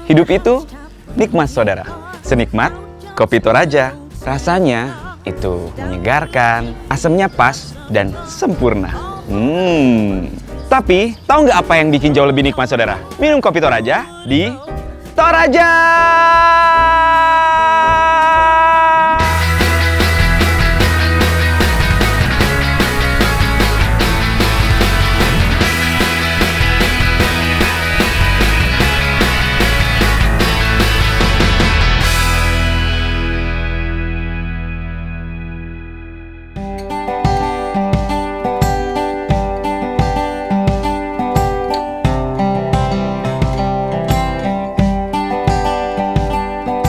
Hidup itu nikmat saudara. Senikmat kopi Toraja. Rasanya itu menyegarkan, asamnya pas dan sempurna. Tapi tahu nggak apa yang bikin jauh lebih nikmat saudara? Minum kopi Toraja di Toraja.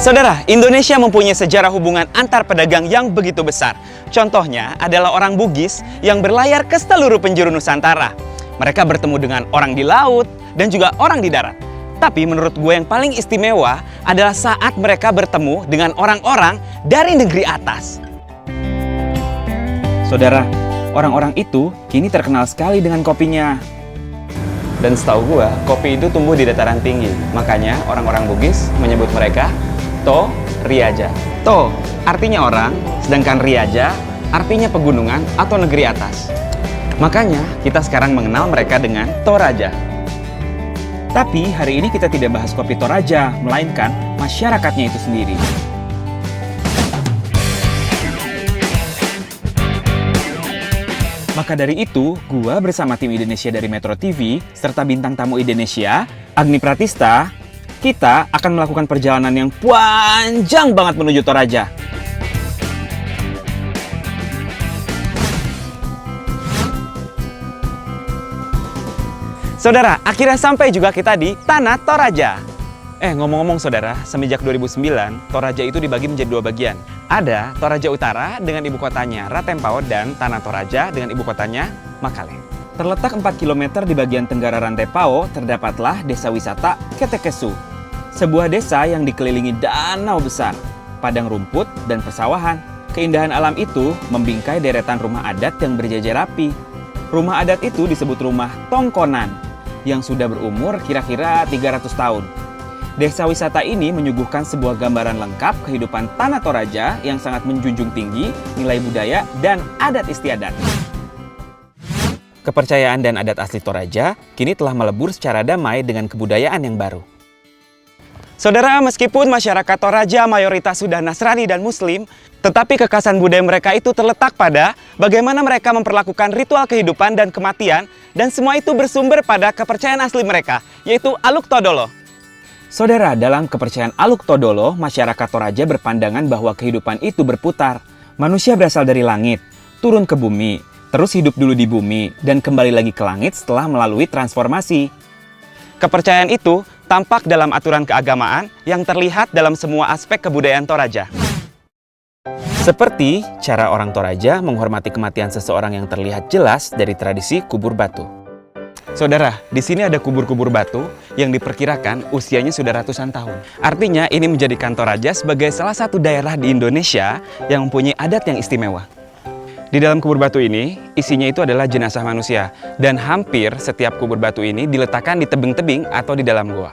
Saudara, Indonesia mempunyai sejarah hubungan antar pedagang yang begitu besar. Contohnya adalah orang Bugis yang berlayar ke seluruh penjuru Nusantara. Mereka bertemu dengan orang di laut dan juga orang di darat. Tapi menurut gue yang paling istimewa adalah saat mereka bertemu dengan orang-orang dari negeri atas. Saudara, orang-orang itu kini terkenal sekali dengan kopinya. Dan setahu gue, kopi itu tumbuh di dataran tinggi. Makanya orang-orang Bugis menyebut mereka Toriaja. To artinya orang, sedangkan Riaja artinya pegunungan atau negeri atas. Makanya kita sekarang mengenal mereka dengan Toraja. Tapi hari ini kita tidak bahas kopi Toraja, melainkan masyarakatnya itu sendiri. Maka dari itu, gua bersama tim Indonesia dari Metro TV, serta bintang tamu Indonesia, Agni Pratista, kita akan melakukan perjalanan yang panjang banget menuju Toraja. Saudara, akhirnya sampai juga kita di Tanah Toraja. Ngomong-ngomong saudara, semenjak 2009, Toraja itu dibagi menjadi dua bagian. Ada Toraja Utara dengan ibu kotanya Ratempao dan Tanah Toraja dengan ibu kotanya Makale. Terletak 4 km di bagian tenggara Ratempao, terdapatlah desa wisata Ketekesu. Sebuah desa yang dikelilingi danau besar, padang rumput, dan persawahan. Keindahan alam itu membingkai deretan rumah adat yang berjajar rapi. Rumah adat itu disebut rumah Tongkonan, yang sudah berumur kira-kira 300 tahun. Desa wisata ini menyuguhkan sebuah gambaran lengkap kehidupan Tanah Toraja yang sangat menjunjung tinggi nilai budaya dan adat istiadat. Kepercayaan dan adat asli Toraja kini telah melebur secara damai dengan kebudayaan yang baru. Saudara, meskipun masyarakat Toraja mayoritas sudah Nasrani dan Muslim, tetapi kekhasan budaya mereka itu terletak pada bagaimana mereka memperlakukan ritual kehidupan dan kematian, dan semua itu bersumber pada kepercayaan asli mereka, yaitu Aluk Todolo. Saudara, dalam kepercayaan Aluk Todolo, masyarakat Toraja berpandangan bahwa kehidupan itu berputar. Manusia berasal dari langit, turun ke bumi, terus hidup dulu di bumi, dan kembali lagi ke langit setelah melalui transformasi. Kepercayaan itu tampak dalam aturan keagamaan yang terlihat dalam semua aspek kebudayaan Toraja. Seperti cara orang Toraja menghormati kematian seseorang yang terlihat jelas dari tradisi kubur batu. Saudara, di sini ada kubur-kubur batu yang diperkirakan usianya sudah ratusan tahun. Artinya ini menjadikan Toraja sebagai salah satu daerah di Indonesia yang mempunyai adat yang istimewa. Di dalam kubur batu ini, isinya itu adalah jenazah manusia. Dan hampir setiap kubur batu ini diletakkan di tebing-tebing atau di dalam goa.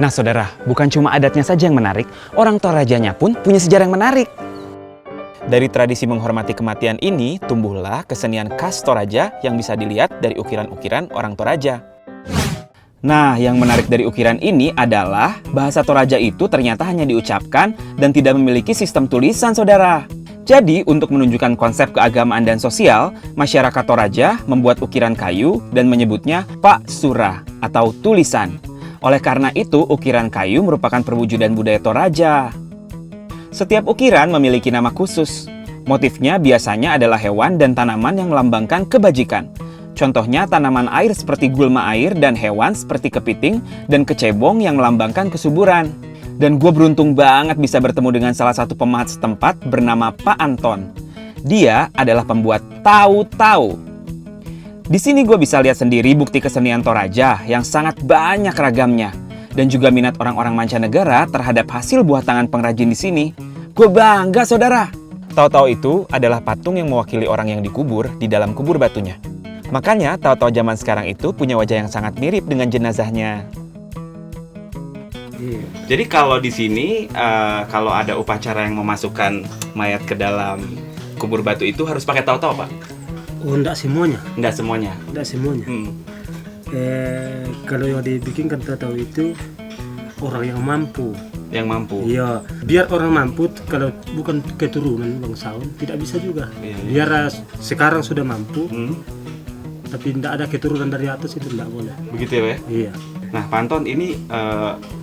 Nah saudara, bukan cuma adatnya saja yang menarik, orang Torajanya pun punya sejarah yang menarik. Dari tradisi menghormati kematian ini, tumbuhlah kesenian khas Toraja yang bisa dilihat dari ukiran-ukiran orang Toraja. Nah, yang menarik dari ukiran ini adalah bahasa Toraja itu ternyata hanya diucapkan dan tidak memiliki sistem tulisan, saudara. Jadi, untuk menunjukkan konsep keagamaan dan sosial, masyarakat Toraja membuat ukiran kayu dan menyebutnya Pak Sura atau tulisan. Oleh karena itu, ukiran kayu merupakan perwujudan budaya Toraja. Setiap ukiran memiliki nama khusus. Motifnya biasanya adalah hewan dan tanaman yang melambangkan kebajikan. Contohnya tanaman air seperti gulma air dan hewan seperti kepiting dan kecebong yang melambangkan kesuburan. Dan gue beruntung banget bisa bertemu dengan salah satu pemahat setempat bernama Pak Anton. Dia adalah pembuat tahu-tahu. Di sini gue bisa lihat sendiri bukti kesenian Toraja yang sangat banyak ragamnya. Dan juga minat orang-orang mancanegara terhadap hasil buah tangan pengrajin di sini. Gue bangga, saudara. Tahu-tahu itu adalah patung yang mewakili orang yang dikubur di dalam kubur batunya. Makanya tahu-tahu zaman sekarang itu punya wajah yang sangat mirip dengan jenazahnya. Iya. Jadi kalau di sini kalau ada upacara yang memasukkan mayat ke dalam kubur batu itu harus pakai tahu-tahu, Pak? Oh, enggak semuanya. Enggak semuanya. Enggak semuanya. Kalau yang dibikinkan tahu itu orang yang mampu. Yang mampu. Iya, biar orang mampu kalau bukan keturunan bangsawan tidak bisa juga. Iya. Biar sekarang sudah mampu, tapi tidak ada keturunan dari atas itu tidak boleh. Begitu ya, Pak? Iya. Nah, Pak Anton ini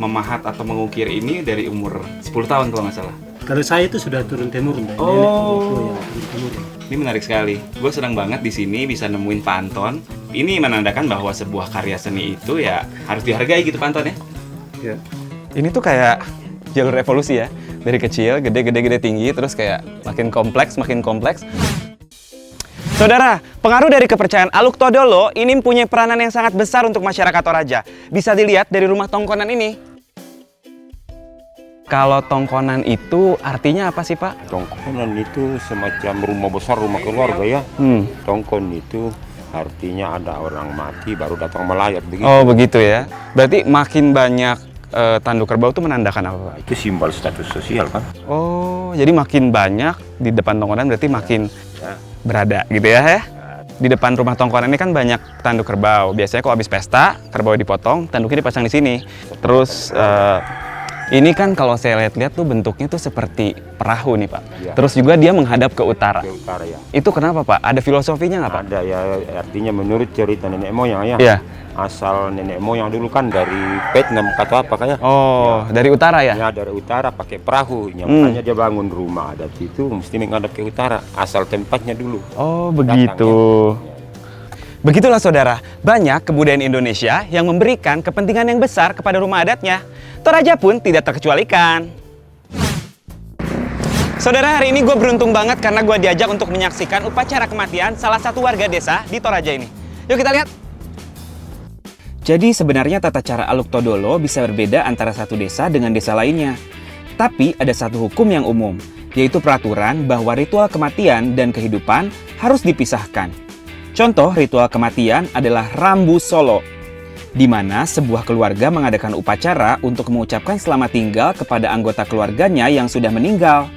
memahat atau mengukir ini dari umur 10 tahun kalau nggak salah. Kalau saya itu sudah turun temurun dari Oh. nenek itu ya, turun temurun. Ini menarik sekali. Gue senang banget di sini bisa nemuin Pak Anton. Ini menandakan bahwa sebuah karya seni itu ya harus dihargai gitu, Pak Anton ya. Ya. Ini tuh kayak jalur evolusi ya. Dari kecil, gede, tinggi, terus kayak makin kompleks. Saudara, pengaruh dari kepercayaan Aluk Todolo ini mempunyai peranan yang sangat besar untuk masyarakat Toraja. Bisa dilihat dari rumah tongkonan ini. Kalau tongkonan itu artinya apa sih, Pak? Tongkonan itu semacam rumah besar, rumah keluarga ya. Tongkon itu artinya ada orang mati baru datang melayat begitu. Oh, begitu ya. Berarti makin banyak tanduk kerbau itu menandakan apa, Pak? Itu simbol status sosial kan. Oh, jadi makin banyak di depan tongkonan berarti makin berada gitu ya. Di depan rumah tongkonan ini kan banyak tanduk kerbau. Biasanya kalau habis pesta, kerbau dipotong, tanduknya dipasang di sini. Terus ini kan kalau saya lihat-lihat tuh bentuknya tuh seperti perahu nih, Pak. Ya. Terus juga dia menghadap ke utara. Ke utara ya. Itu kenapa, Pak? Ada filosofinya nggak, Pak? Ada ya, artinya menurut cerita nenek moyang ya. Iya. Asal nenek moyang dulu kan dari Vietnam atau apa kayak. Oh, Ya. dari utara ya? Ya dari utara pakai perahu. Makanya dia bangun rumah adat itu mesti menghadap ke utara. Asal tempatnya dulu. Oh, begitu. Begitulah saudara, banyak kebudayaan Indonesia yang memberikan kepentingan yang besar kepada rumah adatnya. Toraja pun tidak terkecualikan. Saudara, hari ini gue beruntung banget karena gue diajak untuk menyaksikan upacara kematian salah satu warga desa di Toraja ini. Yuk kita lihat. Jadi sebenarnya tata cara Aluk Todolo bisa berbeda antara satu desa dengan desa lainnya. Tapi ada satu hukum yang umum, yaitu peraturan bahwa ritual kematian dan kehidupan harus dipisahkan. Contoh ritual kematian adalah Rambu Solo, di mana sebuah keluarga mengadakan upacara untuk mengucapkan selamat tinggal kepada anggota keluarganya yang sudah meninggal.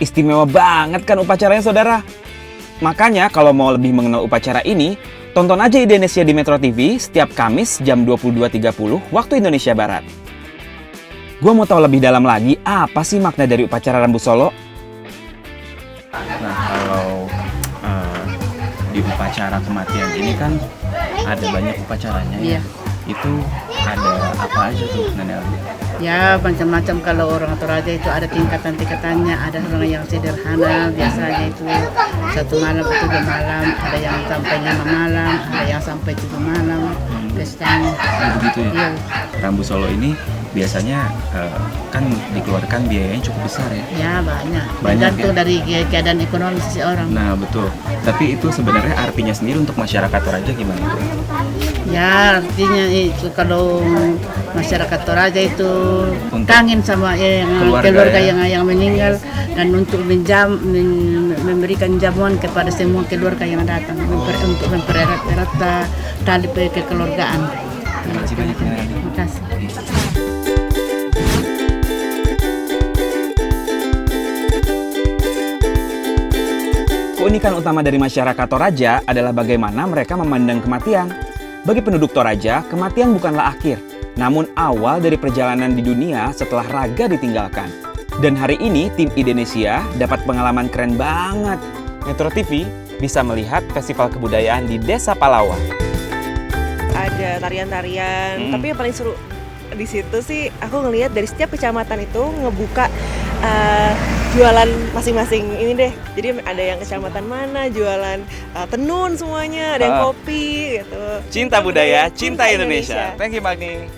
Istimewa banget kan upacaranya, saudara? Makanya kalau mau lebih mengenal upacara ini, tonton aja Indonesia di Metro TV setiap Kamis jam 22.30 waktu Indonesia Barat. Gua mau tahu lebih dalam lagi apa sih makna dari upacara Rambu Solo? Nah, kalau di upacara kematian ini kan ada banyak upacaranya ya. Iya. Itu ada apa aja tuh, Nenek? Ya macam-macam, kalau orang Toraja itu ada tingkatan-tingkatannya. Ada orang yang sederhana, biasanya itu 1 malam atau 2 malam, ada yang sampai 5 malam, ada yang sampai 7 malam pestanya. Begitu ya. Iya. Rambu Solo ini biasanya kan dikeluarkan biayanya cukup besar ya. Ya banyak, Banyak, tergantung ya? dari keadaan ekonomi seseorang. Nah betul. Tapi itu sebenarnya artinya sendiri untuk masyarakat Toraja gimana tuh? Ya artinya itu kalau masyarakat Toraja itu Untuk kangen sama keluarga, keluarga ya? yang meninggal, dan untuk memberikan jamuan kepada semua keluarga yang datang untuk mempererat tali kekeluargaan. Terima kasih banyak ya. Terima kasih. Keunikan utama dari masyarakat Toraja adalah bagaimana mereka memandang kematian. Bagi penduduk Toraja, kematian bukanlah akhir, namun awal dari perjalanan di dunia setelah raga ditinggalkan. Dan hari ini tim Indonesia dapat pengalaman keren banget. Metro TV bisa melihat festival kebudayaan di Desa Palawan. Ada tarian-tarian, tapi yang paling seru di situ sih aku ngelihat dari setiap kecamatan itu ngebuka jualan masing-masing ini deh. Jadi ada yang kecamatan mana jualan tenun semuanya, ada yang kopi gitu. Cinta budaya, cinta Indonesia. Thank you, Magni.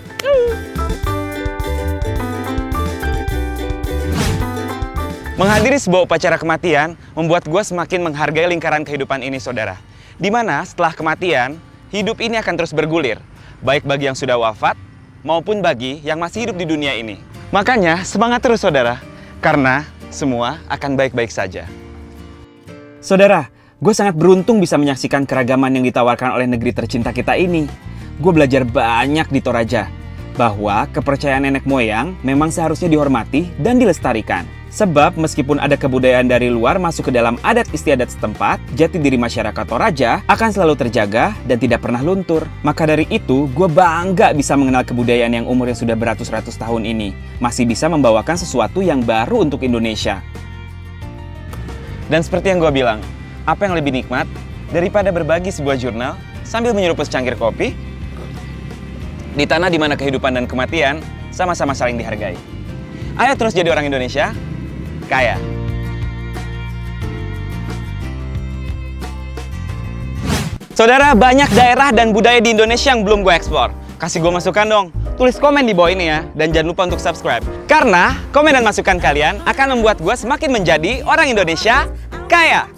Menghadiri sebuah upacara kematian membuat gue semakin menghargai lingkaran kehidupan ini, saudara. Di mana setelah kematian, hidup ini akan terus bergulir, baik bagi yang sudah wafat maupun bagi yang masih hidup di dunia ini. Makanya semangat terus, saudara, karena semua akan baik-baik saja. Saudara, Gue sangat beruntung bisa menyaksikan keragaman yang ditawarkan oleh negeri tercinta kita ini. Gue belajar banyak di Toraja, bahwa kepercayaan nenek moyang memang seharusnya dihormati dan dilestarikan. Sebab meskipun ada kebudayaan dari luar masuk ke dalam adat istiadat setempat, jati diri masyarakat Toraja akan selalu terjaga dan tidak pernah luntur. Maka dari itu, gue bangga bisa mengenal kebudayaan yang umurnya sudah beratus-ratus tahun ini. Masih bisa membawakan sesuatu yang baru untuk Indonesia. Dan seperti yang gue bilang, apa yang lebih nikmat daripada berbagi sebuah jurnal sambil menyeruput secangkir kopi di tanah di mana kehidupan dan kematian sama-sama saling dihargai. Ayo terus jadi orang Indonesia kaya. Saudara, banyak daerah dan budaya di Indonesia yang belum gue eksplor. Kasih gue masukan dong. Tulis komen di bawah ini ya. Dan jangan lupa untuk subscribe. Karena komen dan masukan kalian akan membuat gue semakin menjadi orang Indonesia kaya.